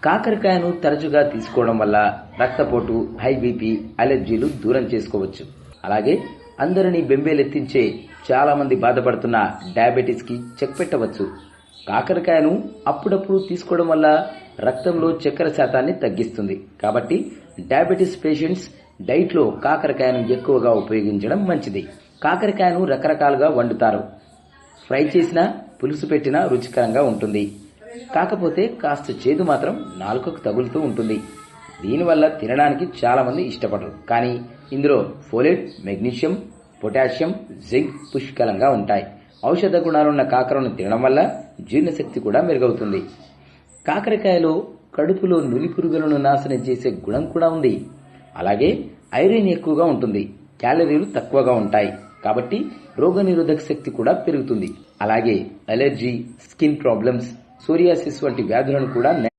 కాకరకాయను తరచుగా తీసుకోవడం వల్ల రక్తపోటు, హై బీపీ, అలెర్జీలు దూరం చేసుకోవచ్చు. అలాగే అందరినీ బెంబేలెత్తించే చాలా మంది బాధపడుతున్న డయాబెటీస్ కి చెక్ పెట్టవచ్చు. కాకరకాయను అప్పుడప్పుడు తీసుకోవడం వల్ల రక్తంలో చక్కెర శాతాన్ని తగ్గిస్తుంది. కాబట్టి డయాబెటీస్ పేషెంట్స్ డైట్ లో కాకరకాయను ఎక్కువగా ఉపయోగించడం మంచిది. కాకరకాయను రకరకాలుగా వండుతారు. ఫ్రై చేసినా, పులుసు పెట్టినా రుచికరంగా ఉంటుంది. కాకపోతే కాస్త చేదు మాత్రం నాలుకకు తగులుతూ ఉంటుంది. దీనివల్ల తినడానికి చాలా మంది ఇష్టపడరు. కానీ ఇందులో ఫోలేట్, మెగ్నీషియం, పొటాషియం, జింక్ పుష్కలంగా ఉంటాయి. ఔషధ గుణాలున్న కాకరను తినడం వల్ల జీర్ణశక్తి కూడా మెరుగవుతుంది. కాకరకాయలో కడుపులో నులి పురుగులను నాశనం చేసే గుణం కూడా ఉంది. అలాగే ఐరన్ ఎక్కువగా ఉంటుంది. క్యాలరీలు తక్కువగా ఉంటాయి. కాబట్టి రోగనిరోధక శక్తి కూడా పెరుగుతుంది. అలాగే అలెర్జీ, స్కిన్ ప్రాబ్లమ్స్, సోరియాసిస్ వంటి వ్యాధులను కూడా